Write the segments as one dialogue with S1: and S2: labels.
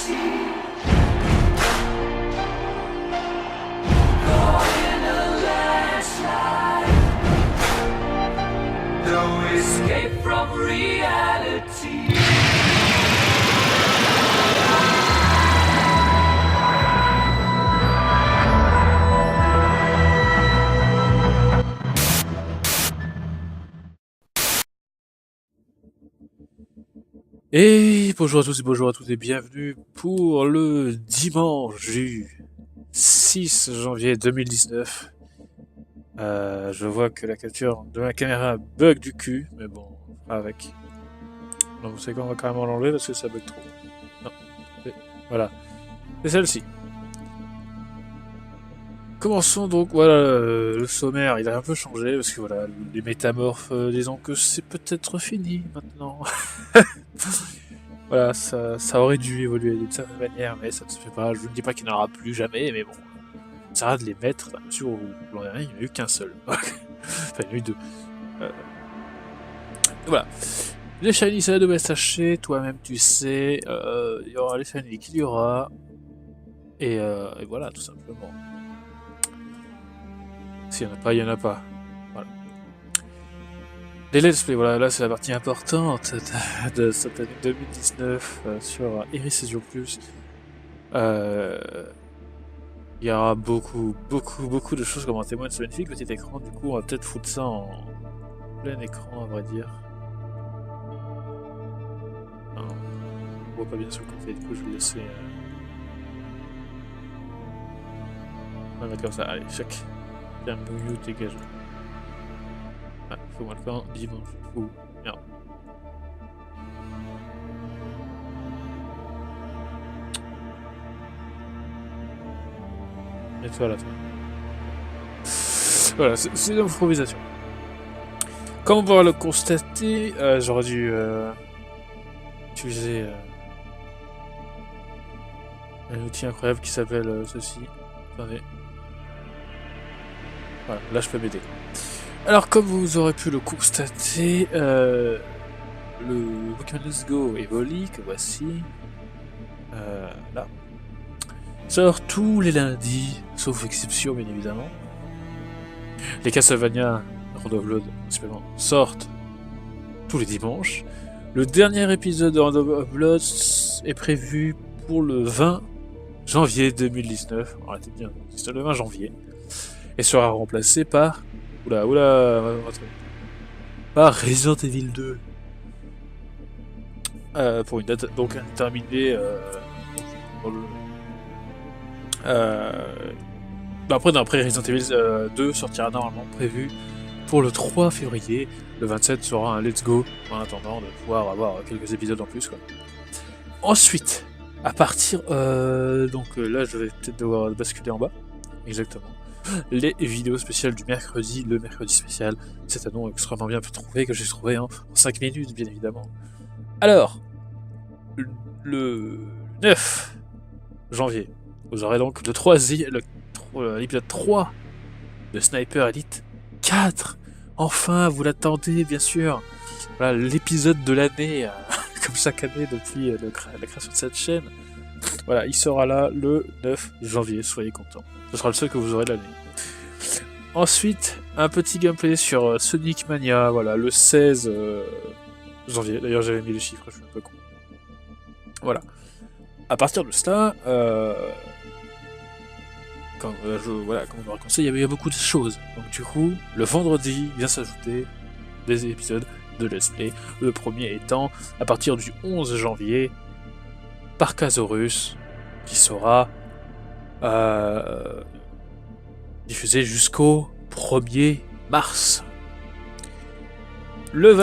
S1: Caught in a landslide. No escape from reality.
S2: Et bonjour à tous et bonjour à toutes et bienvenue pour le dimanche du 6 janvier 2019. Je vois que la capture de ma caméra bug du cul, mais bon, on fera avec. Donc vous savez quoi, on va carrément l'enlever parce que ça bug trop. Non, voilà, c'est celle-ci. Commençons donc, voilà, le sommaire, il a un peu changé parce que voilà, les métamorphes, disons que c'est peut-être fini maintenant. Voilà, ça aurait dû évoluer d'une certaine manière, mais ça ne se fait pas. Je ne dis pas qu'il n'y en aura plus jamais, mais bon, ça sert à de les mettre dans la mesure où l'an dernier, il n'y en a eu qu'un seul. Enfin, il y en a eu deux. Voilà. Les shiny, ça devait s'acheter, toi-même tu sais, il y aura les shiny qu'il y aura, et voilà, tout simplement. S'il n'y en a pas, il n'y en a pas. Voilà. Les let's play, voilà, là c'est la partie importante de cette année 2019 sur Iris Ezio Plus. Il y aura beaucoup de choses comme un témoin de ce magnifique petit écran. Du coup, on va peut-être foutre ça en plein écran, à vrai dire. Non, on voit pas bien sur le côté, du coup, je vais laisser. On va mettre comme ça. Allez, chaque. Bien, Bouillou, dégage. Ah, faut-moi le camp, dimanche. Ouh, merde. Et toi là, toi. Voilà, c'est l'improvisation. Comme on pourra le constater, j'aurais dû utiliser un outil incroyable qui s'appelle ceci. Attendez. Voilà, là je peux m'aider. Alors, comme vous aurez pu le constater, le Pokémon Let's Go Evoli, que voici, là, sort tous les lundis, sauf exception bien évidemment. Les Castlevania Round of Blood, principalement, sortent tous les dimanches. Le dernier épisode de Round of Blood est prévu pour le 20 janvier 2019. Arrêtez bien, c'est le 20 janvier. Et sera remplacé par... par Resident Evil 2. Pour une date donc indéterminée. Après Resident Evil 2 sortira normalement prévu pour le 3 février. Le 27 sera un Let's Go en attendant de pouvoir avoir quelques épisodes en plus, quoi. Ensuite, à partir donc là je vais peut-être devoir basculer en bas. Exactement. Les vidéos spéciales du mercredi, le mercredi spécial. C'est un nom extrêmement bien trouvé que j'ai trouvé en 5 minutes, bien évidemment. Alors, le 9 janvier, vous aurez donc l'épisode 3 de Sniper Elite 4. Enfin, vous l'attendez, bien sûr. Voilà, l'épisode de l'année, comme chaque année depuis la création de cette chaîne. Voilà, il sera là le 9 janvier, soyez contents. Ce sera le seul que vous aurez de l'année. Ensuite, un petit gameplay sur Sonic Mania, voilà, le 16 janvier. D'ailleurs, j'avais mis les chiffres, je suis un peu con. Voilà. À partir de cela, comme on aura conseillé, il y a beaucoup de choses. Donc du coup, le vendredi vient s'ajouter des épisodes de Let's Play. Le premier étant, à partir du 11 janvier, Parkasaurus, qui sera diffusé jusqu'au 1er mars. Le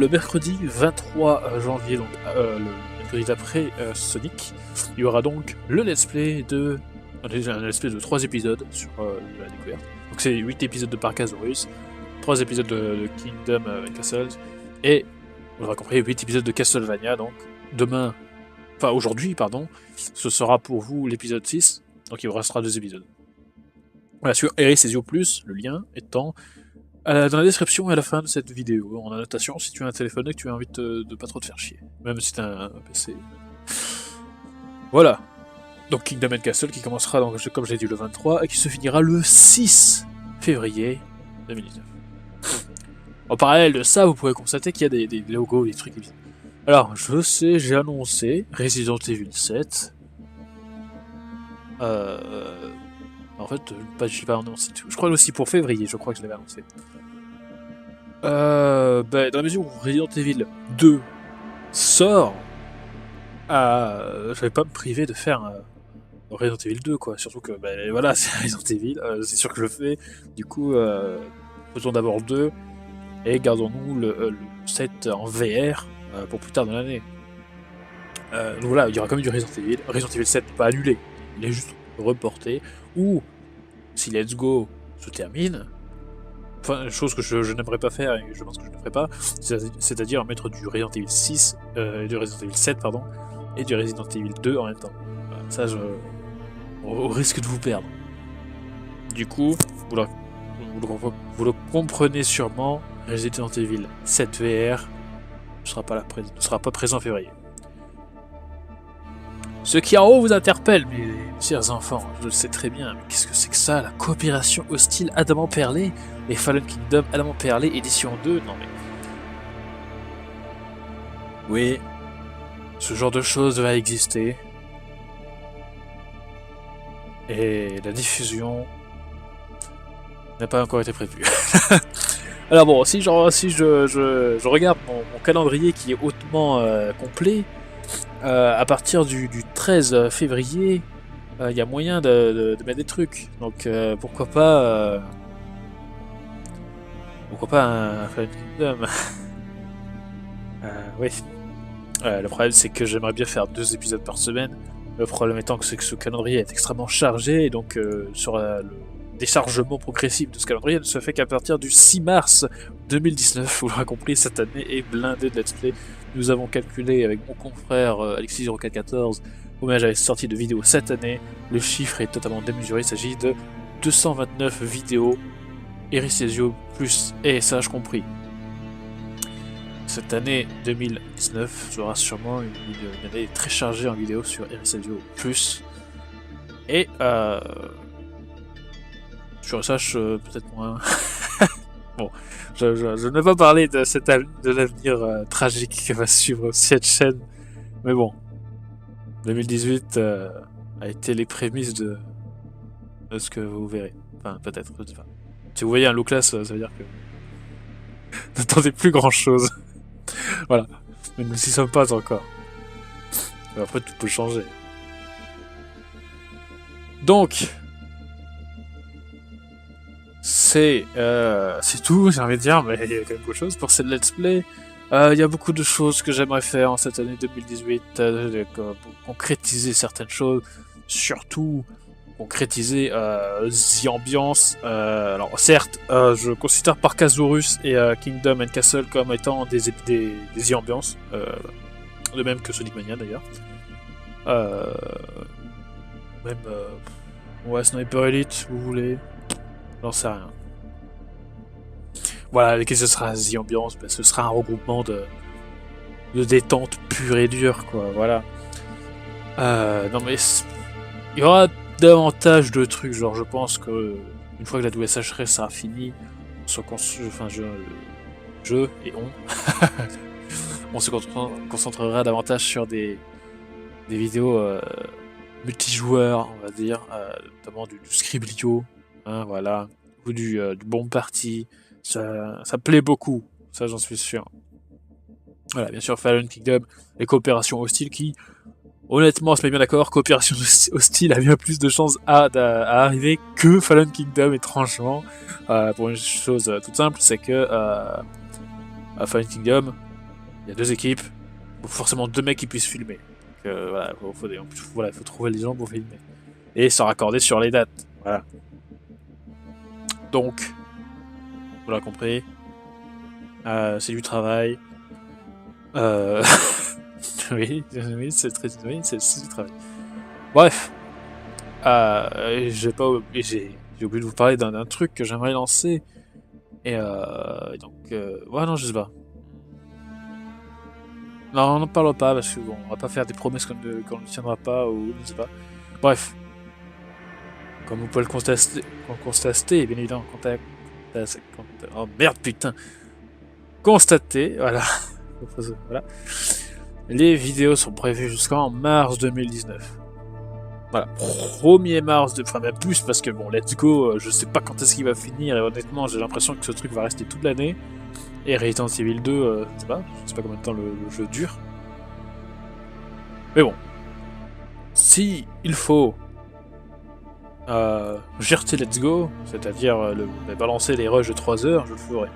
S2: mercredi 23 janvier, donc le mercredi d'après Sonic, il y aura donc le let's play de 3 épisodes sur la découverte. Donc c'est 8 épisodes de Parkasaurus, 3 épisodes de Kingdom Castles, et vous aurez compris, 8 épisodes de Castlevania. Donc aujourd'hui, ce sera pour vous l'épisode 6, donc il vous restera 2 épisodes. Voilà, sur Iris Ezio Plus, le lien étant dans la description et à la fin de cette vidéo, en annotation, si tu as un téléphone et que tu as envie de pas trop te faire chier. Même si tu as un PC. Voilà. Donc Kingdom and Castle qui commencera, comme j'ai dit, le 23 et qui se finira le 6 février 2019. En parallèle de ça, vous pourrez constater qu'il y a des logos, des trucs. Alors, je sais, j'ai annoncé Resident Evil 7. En fait, je l'ai pas annoncé. Je crois aussi pour février, je crois que je l'avais annoncé. Dans la mesure où Resident Evil 2 sort, je vais pas me priver de faire Resident Evil 2, quoi. Surtout que, voilà, c'est Resident Evil, c'est sûr que je le fais. Du coup, faisons d'abord 2 et gardons-nous le 7 en VR pour plus tard dans l'année. Donc voilà, il y aura quand même du Resident Evil. Resident Evil 7 pas annulé, il est juste reporté. Ou si Let's Go se termine, enfin, chose que je n'aimerais pas faire et je pense que je ne ferai pas, c'est-à-dire mettre du Resident Evil 6, du Resident Evil 7, pardon, et du Resident Evil 2 en même temps. Voilà, ça, au risque de vous perdre. Du coup, vous le comprenez sûrement, Resident Evil 7 VR ne sera pas présent en février. Ce qui en haut vous interpelle, mes chers enfants, je le sais très bien, mais qu'est-ce que c'est que ça, la coopération hostile adamant perlé et Fallen Kingdom adamant perlé édition 2? Non mais... Oui, ce genre de choses va exister. Et la diffusion n'a pas encore été prévue. Alors bon, si je regarde mon calendrier qui est hautement complet, à partir du 13 février, il y a moyen de mettre des trucs. Donc pourquoi pas un Fallen Kingdom. Oui. Le problème c'est que j'aimerais bien faire 2 épisodes par semaine. Le problème étant que c'est que ce calendrier est extrêmement chargé et donc sur le déchargement progressif de ce calendrier ne se fait qu'à partir du 6 mars 2019. Vous l'aurez compris, cette année est blindée de let's play. Nous avons calculé avec mon confrère Alexis0414 combien j'avais sorti de vidéos cette année. Le chiffre est totalement démesuré, il s'agit de 229 vidéos Ericesio plus ESH compris. Cette année 2019 sera sûrement une année très chargée en vidéos sur Ericesio plus. Et sur ESH peut-être moins. Bon, je ne vais pas parler de l'avenir tragique qui va suivre cette chaîne, mais bon, 2018 a été les prémices de ce que vous verrez. Enfin, peut-être, je sais pas. Si vous voyez un low class, ça veut dire que n'attendez plus grand chose. Voilà, mais nous n'y sommes pas encore. Mais après, tout peut changer. Donc, c'est tout, j'ai envie de dire, mais il y a quand même beaucoup de choses pour cette let's play. Il y a beaucoup de choses que j'aimerais faire en cette année 2018, pour concrétiser certaines choses, surtout concrétiser The Ambiance. Alors certes, je considère Parkasaurus et Kingdom and Castle comme étant des The Ambiance, de même que Sonic Mania d'ailleurs. Même ouais, Sniper Elite, vous voulez. J'en sais rien. Voilà, qu'est-ce que ce sera The Ambiance? Ce sera un regroupement de détente pure et dure, quoi, voilà. Non mais... Il y aura davantage de trucs, genre je pense que une fois que la WSH sera finie, je et on se concentrera davantage sur des vidéos multijoueurs, on va dire, notamment du Scriblio, hein, voilà, ou du Bomb Party. Ça plaît beaucoup, ça j'en suis sûr. Voilà, bien sûr, Fallen Kingdom et Coopération Hostile qui, honnêtement, on se met bien d'accord, Coopération Hostile a bien plus de chances à arriver que Fallen Kingdom, étrangement. Pour une chose toute simple, c'est que à Fallen Kingdom, il y a 2 équipes, il faut forcément 2 mecs qui puissent filmer. Donc, voilà, il faut trouver les gens pour filmer. Et s'en raccorder sur les dates. Voilà. Donc, vous l'avez compris, c'est du travail. Oui, c'est du travail. Bref, j'ai oublié de vous parler d'un truc que j'aimerais lancer. Et donc, ouais, non, je sais pas. Non, on n'en parle pas parce que bon, on va pas faire des promesses qu'on ne tiendra pas ou je ne sais pas. Bref, comme vous pouvez le constater, bien évidemment, oh merde, putain, constater, voilà. Voilà. Les vidéos sont prévues jusqu'en mars 2019. Voilà, 1er mars, enfin même plus parce que bon, Let's Go, je sais pas quand est-ce qu'il va finir et honnêtement j'ai l'impression que ce truc va rester toute l'année. Et Resident Evil 2, je sais pas combien de temps le jeu dure. Mais bon, si il faut GRT Let's Go, c'est-à-dire balancer les rushs de 3 heures, je le ferai.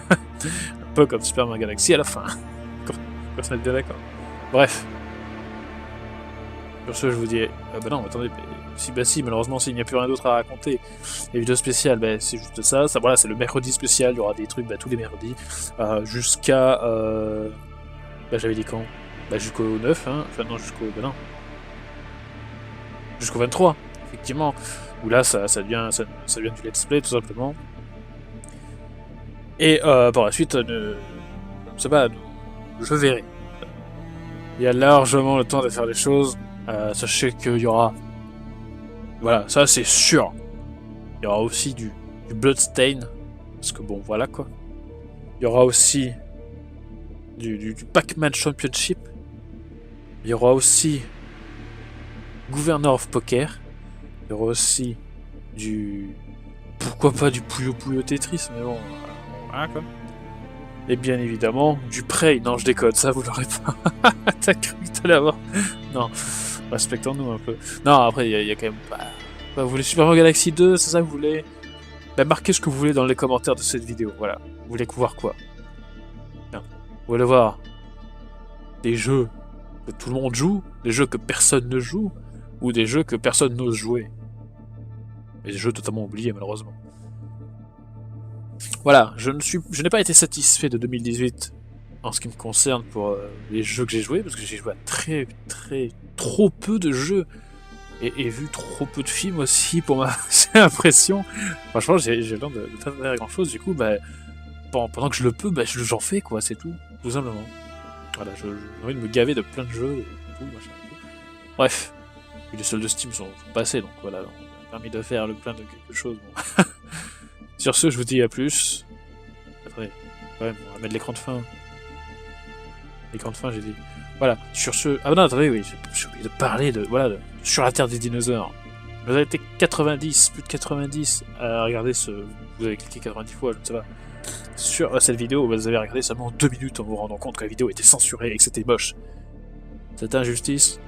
S2: Un peu comme Superman Galaxy à la fin. Quand ça bien d'accord. Bref. Sur ce, je vous dis... bah non, attendez, si, malheureusement, s'il n'y a plus rien d'autre à raconter, les vidéos spéciales, bah, c'est juste ça. Voilà, c'est le mercredi spécial, il y aura des trucs tous les mercredis, jusqu'à... bah, j'avais dit quand? Bah, jusqu'au 9, hein. Enfin, non, jusqu'au... Bah non. Jusqu'au 23, effectivement. Où là, ça devient du let's play, tout simplement. Et par la suite, je sais pas, je verrai. Il y a largement le temps de faire les choses. Sachez qu'il y aura... Voilà, ça c'est sûr. Il y aura aussi du Bloodstain. Parce que bon, voilà quoi. Il y aura aussi du Pac-Man Championship. Il y aura aussi Governor of Poker. Il y aura aussi du... Pourquoi pas du Puyo Puyo Tetris, mais bon, voilà quoi. Et bien évidemment, du Prey. Non, je décode, ça vous l'aurez pas. T'as cru que t'allais avoir... Non, respectons-nous un peu. Non, après, il y a quand même... Bah, vous voulez Super Mario Galaxy 2, c'est ça que vous voulez? Bah, marquez ce que vous voulez dans les commentaires de cette vidéo, voilà. Vous voulez voir quoi? Non. Vous voulez voir des jeux que tout le monde joue, des jeux que personne ne joue, ou des jeux que personne n'ose jouer? Et des jeux totalement oubliés, malheureusement. Voilà, je n'ai pas été satisfait de 2018 en ce qui me concerne pour les jeux que j'ai joués, parce que j'ai joué à trop peu de jeux. Et vu trop peu de films aussi pour ma impression. Franchement, j'ai le temps de pas faire grand chose. Du coup, bah, pendant que je le peux, bah, j'en fais quoi, c'est tout simplement. Voilà, j'ai envie de me gaver de plein de jeux, et tout, machin, et tout. Bref, les soldes de Steam sont passés, donc voilà, on a permis de faire le plein de quelque chose. Bon. Sur ce, je vous dis à plus. Attendez, quand même, on va mettre l'écran de fin. L'écran de fin, j'ai dit. Voilà, sur ce... Ah non, attendez, oui, j'ai oublié de parler de... Voilà, sur la Terre des dinosaures. Vous avez été 90, plus de 90 à regarder ce... Vous avez cliqué 90 fois, je ne sais pas. Sur cette vidéo, vous avez regardé seulement 2 minutes en vous rendant compte que la vidéo était censurée et que c'était moche. Cette injustice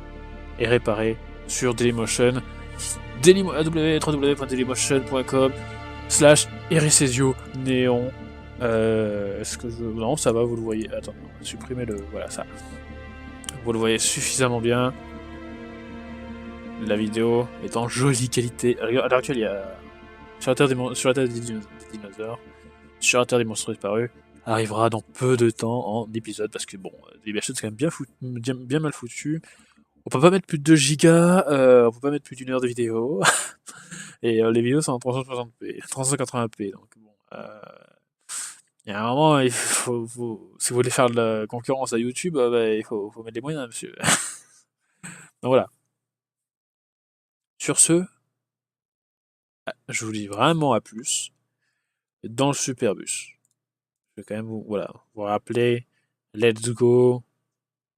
S2: est réparée sur Dailymotion. www.dailymotion.com/Eresesio Néon. Est-ce que je... Non, ça va, vous le voyez. Attends, on va supprimer le... Voilà, ça. Vous le voyez suffisamment bien. La vidéo est en jolie qualité. À l'heure actuelle, il y a... Sur la Terre des dinosaures, sur la Terre des monstres disparus, arrivera dans peu de temps en épisode, parce que bon, Dailymotion c'est quand même bien mal foutu. On peut pas mettre plus de 2 gigas, on peut pas mettre plus d'1 heure de vidéo, et les vidéos sont en 380p, donc bon... Il y a un moment, il faut, si vous voulez faire de la concurrence à YouTube, bah, il faut mettre les moyens, monsieur. Donc voilà. Sur ce, je vous dis vraiment à plus dans le Superbus. Je vais quand même vous rappeler Let's Go,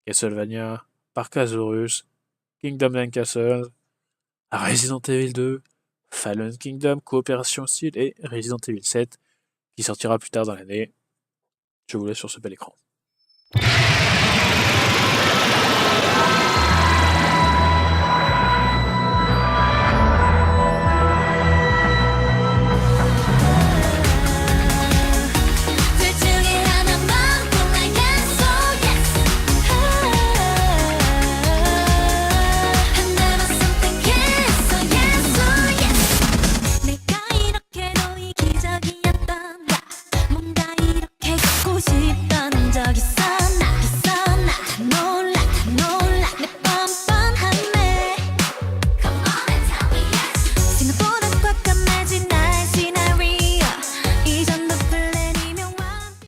S2: Castlevania, Parkasaurus, Kingdom Land Castle, Resident Evil 2, Fallen Kingdom, Coopération Style et Resident Evil 7 qui sortira plus tard dans l'année. Je vous laisse sur ce bel écran.